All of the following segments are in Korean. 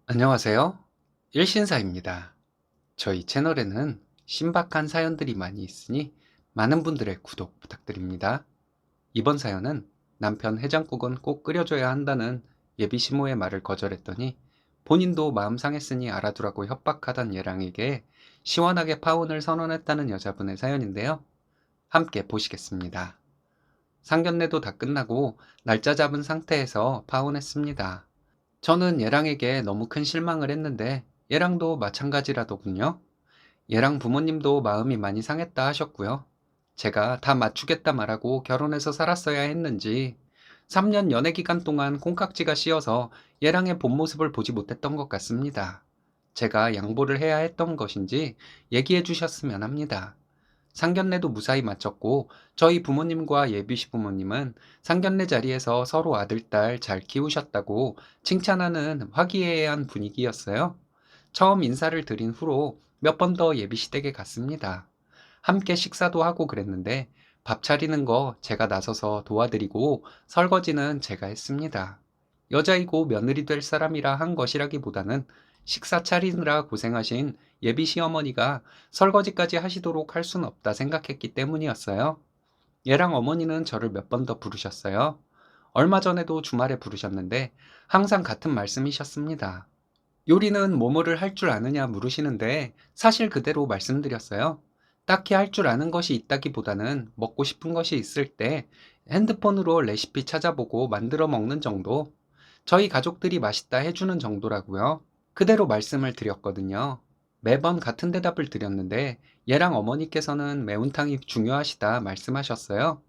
안녕하세요. 일신사입니다. 저희 채널에는 신박한 사연들이 많이 있으니 많은 분들의 구독 부탁드립니다. 이번 사연은 남편 해장국은 꼭 끓여줘야 한다는 예비 시모의 말을 거절했더니 본인도 마음 상했으니 알아두라고 협박하던 얘랑에게 시원하게 파혼을 선언했다는 여자분의 사연인데요. 함께 보시겠습니다. 상견례도 다 끝나고 날짜 잡은 상태에서 파혼했습니다. 저는 얘랑에게 너무 큰 실망을 했는데 얘랑도 마찬가지라더군요. 얘랑 부모님도 마음이 많이 상했다 하셨고요. 제가 다 맞추겠다 말하고 결혼해서 살았어야 했는지 3년 연애 기간 동안 콩깍지가 씌어서 얘랑의 본 모습을 보지 못했던 것 같습니다. 제가 양보를 해야 했던 것인지 얘기해 주셨으면 합니다. 상견례도 무사히 마쳤고 저희 부모님과 예비 시부모님은 상견례 자리에서 서로 아들, 딸 잘 키우셨다고 칭찬하는 화기애애한 분위기였어요. 처음 인사를 드린 후로 몇 번 더 예비 시댁에 갔습니다. 함께 식사도 하고 그랬는데 밥 차리는 거 제가 나서서 도와드리고 설거지는 제가 했습니다. 여자이고 며느리 될 사람이라 한 것이라기보다는 식사 차리느라 고생하신 예비 시어머니가 설거지까지 하시도록 할 순 없다 생각했기 때문이었어요. 얘랑 어머니는 저를 몇 번 더 부르셨어요. 얼마 전에도 주말에 부르셨는데 항상 같은 말씀이셨습니다. 요리는 뭐뭐를 할 줄 아느냐 물으시는데 사실 그대로 말씀드렸어요. 딱히 할 줄 아는 것이 있다기보다는 먹고 싶은 것이 있을 때 핸드폰으로 레시피 찾아보고 만들어 먹는 정도, 저희 가족들이 맛있다 해주는 정도라고요. 그대로 말씀을 드렸거든요. 매번 같은 대답을 드렸는데 얘랑 어머니께서는 매운탕이 중요하시다 말씀하셨어요.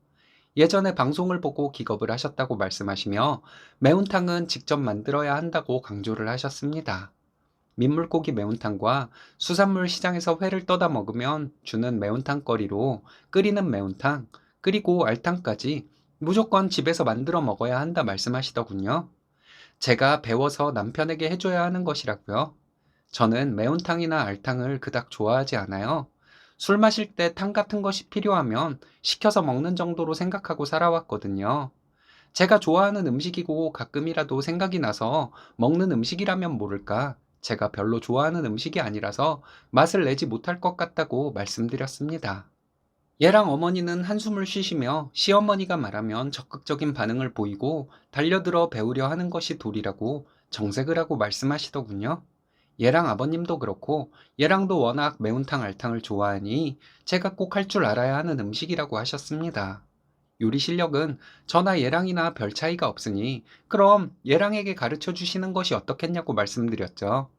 예전에 방송을 보고 기겁을 하셨다고 말씀하시며 매운탕은 직접 만들어야 한다고 강조를 하셨습니다. 민물고기 매운탕과 수산물 시장에서 회를 떠다 먹으면 주는 매운탕거리로 끓이는 매운탕, 그리고 알탕까지 무조건 집에서 만들어 먹어야 한다 말씀하시더군요. 제가 배워서 남편에게 해줘야 하는 것이라고요. 저는 매운탕이나 알탕을 그닥 좋아하지 않아요. 술 마실 때 탕 같은 것이 필요하면 시켜서 먹는 정도로 생각하고 살아왔거든요. 제가 좋아하는 음식이고 가끔이라도 생각이 나서 먹는 음식이라면 모를까. 제가 별로 좋아하는 음식이 아니라서 맛을 내지 못할 것 같다고 말씀드렸습니다. 얘랑 어머니는 한숨을 쉬시며 시어머니가 말하면 적극적인 반응을 보이고 달려들어 배우려 하는 것이 도리라고 정색을 하고 말씀하시더군요. 얘랑 아버님도 그렇고 얘랑도 워낙 매운탕 알탕을 좋아하니 제가 꼭 할 줄 알아야 하는 음식이라고 하셨습니다. 요리 실력은 저나 얘랑이나 별 차이가 없으니 그럼 얘랑에게 가르쳐 주시는 것이 어떻겠냐고 말씀드렸죠.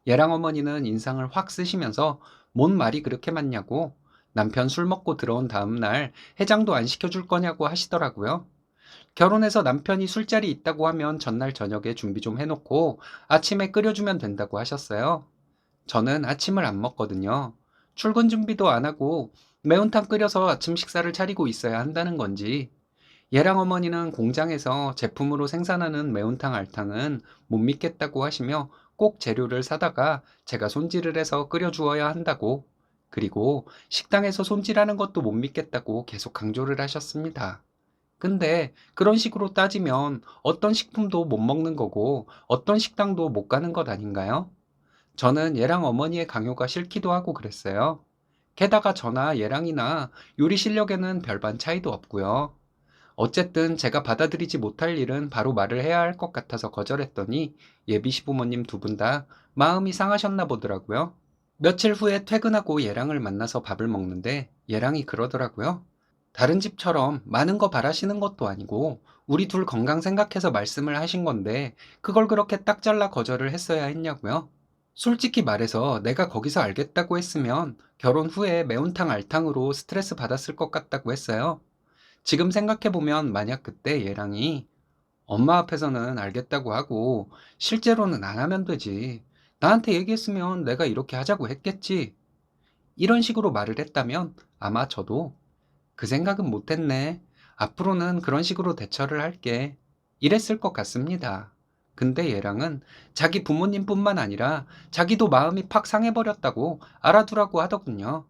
얘랑 어머니는 인상을 확 쓰시면서 뭔 말이 그렇게 많냐고, 남편 술 먹고 들어온 다음 날 해장도 안 시켜줄 거냐고 하시더라고요. 결혼해서 남편이 술자리 있다고 하면 전날 저녁에 준비 좀 해놓고 아침에 끓여주면 된다고 하셨어요. 저는 아침을 안 먹거든요. 출근 준비도 안 하고 매운탕 끓여서 아침 식사를 차리고 있어야 한다는 건지, 얘랑 어머니는 공장에서 제품으로 생산하는 매운탕 알탕은 못 믿겠다고 하시며 꼭 재료를 사다가 제가 손질을 해서 끓여주어야 한다고, 그리고 식당에서 손질하는 것도 못 믿겠다고 계속 강조를 하셨습니다. 근데 그런 식으로 따지면 어떤 식품도 못 먹는 거고 어떤 식당도 못 가는 것 아닌가요? 저는 얘랑 어머니의 강요가 싫기도 하고 그랬어요. 게다가 저나 얘랑이나 요리 실력에는 별반 차이도 없고요. 어쨌든 제가 받아들이지 못할 일은 바로 말을 해야 할 것 같아서 거절했더니 예비 시부모님 두 분 다 마음이 상하셨나 보더라고요. 며칠 후에 퇴근하고 얘랑을 만나서 밥을 먹는데 얘랑이 그러더라고요. 다른 집처럼 많은 거 바라시는 것도 아니고 우리 둘 건강 생각해서 말씀을 하신 건데 그걸 그렇게 딱 잘라 거절을 했어야 했냐고요. 솔직히 말해서 내가 거기서 알겠다고 했으면 결혼 후에 매운탕 알탕으로 스트레스 받았을 것 같다고 했어요. 지금 생각해보면 만약 그때 얘랑이 엄마 앞에서는 알겠다고 하고 실제로는 안 하면 되지. 나한테 얘기했으면 내가 이렇게 하자고 했겠지. 이런 식으로 말을 했다면 아마 저도 그 생각은 못했네. 앞으로는 그런 식으로 대처를 할게. 이랬을 것 같습니다. 근데 얘랑은 자기 부모님뿐만 아니라 자기도 마음이 팍 상해버렸다고 알아두라고 하더군요.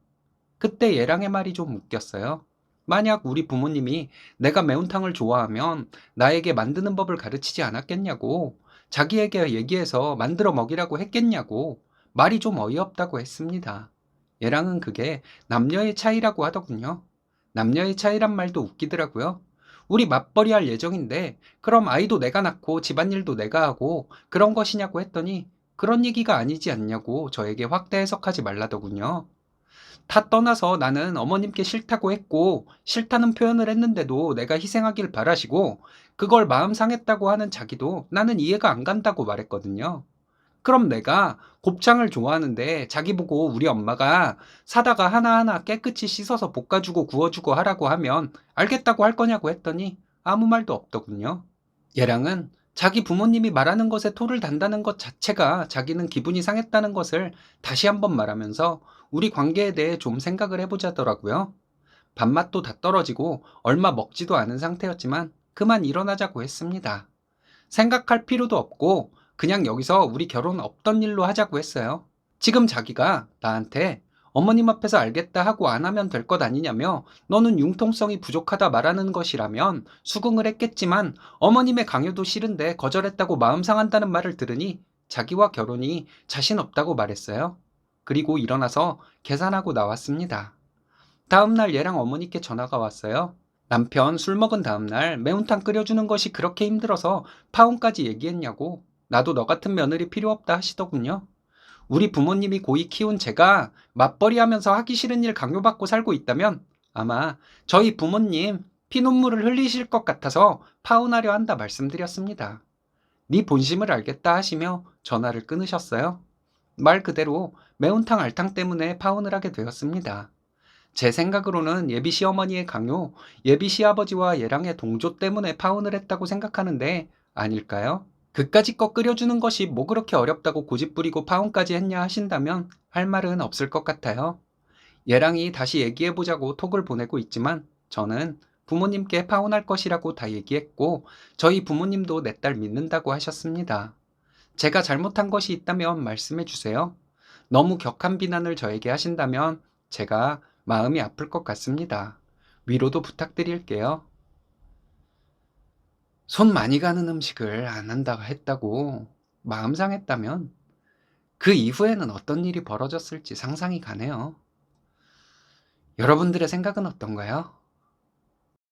그때 얘랑의 말이 좀 웃겼어요. 만약 우리 부모님이 내가 매운탕을 좋아하면 나에게 만드는 법을 가르치지 않았겠냐고. 자기에게 얘기해서 만들어 먹이라고 했겠냐고 말이 좀 어이없다고 했습니다. 얘랑은 그게 남녀의 차이라고 하더군요. 남녀의 차이란 말도 웃기더라고요. 우리 맞벌이 할 예정인데 그럼 아이도 내가 낳고 집안일도 내가 하고 그런 것이냐고 했더니 그런 얘기가 아니지 않냐고 저에게 확대 해석하지 말라더군요. 다 떠나서 나는 어머님께 싫다고 했고 싫다는 표현을 했는데도 내가 희생하길 바라시고 그걸 마음 상했다고 하는 자기도 나는 이해가 안 간다고 말했거든요. 그럼 내가 곱창을 좋아하는데 자기 보고 우리 엄마가 사다가 하나하나 깨끗이 씻어서 볶아주고 구워주고 하라고 하면 알겠다고 할 거냐고 했더니 아무 말도 없더군요. 얘랑은 자기 부모님이 말하는 것에 토를 단다는 것 자체가 자기는 기분이 상했다는 것을 다시 한번 말하면서 우리 관계에 대해 좀 생각을 해보자더라고요. 밥맛도 다 떨어지고 얼마 먹지도 않은 상태였지만 그만 일어나자고 했습니다. 생각할 필요도 없고 그냥 여기서 우리 결혼 없던 일로 하자고 했어요. 지금 자기가 나한테 어머님 앞에서 알겠다 하고 안 하면 될 것 아니냐며 너는 융통성이 부족하다 말하는 것이라면 수긍을 했겠지만 어머님의 강요도 싫은데 거절했다고 마음 상한다는 말을 들으니 자기와 결혼이 자신 없다고 말했어요. 그리고 일어나서 계산하고 나왔습니다. 다음날 얘랑 어머니께 전화가 왔어요. 남편 술 먹은 다음날 매운탕 끓여주는 것이 그렇게 힘들어서 파혼까지 얘기했냐고 나도 너 같은 며느리 필요 없다 하시더군요. 우리 부모님이 고이 키운 제가 맞벌이 하면서 하기 싫은 일 강요받고 살고 있다면 아마 저희 부모님 피눈물을 흘리실 것 같아서 파혼하려 한다 말씀드렸습니다. 네 본심을 알겠다 하시며 전화를 끊으셨어요. 말 그대로 매운탕 알탕 때문에 파혼을 하게 되었습니다. 제 생각으로는 예비 시어머니의 강요, 예비 시아버지와 얘랑의 동조 때문에 파혼을 했다고 생각하는데 아닐까요? 그까짓 거 끓여주는 것이 뭐 그렇게 어렵다고 고집부리고 파혼까지 했냐 하신다면 할 말은 없을 것 같아요. 얘랑이 다시 얘기해보자고 톡을 보내고 있지만 저는 부모님께 파혼할 것이라고 다 얘기했고 저희 부모님도 내 딸 믿는다고 하셨습니다. 제가 잘못한 것이 있다면 말씀해 주세요. 너무 격한 비난을 저에게 하신다면 제가 마음이 아플 것 같습니다. 위로도 부탁드릴게요. 손 많이 가는 음식을 안 한다고 했다고 마음 상했다면 그 이후에는 어떤 일이 벌어졌을지 상상이 가네요. 여러분들의 생각은 어떤가요?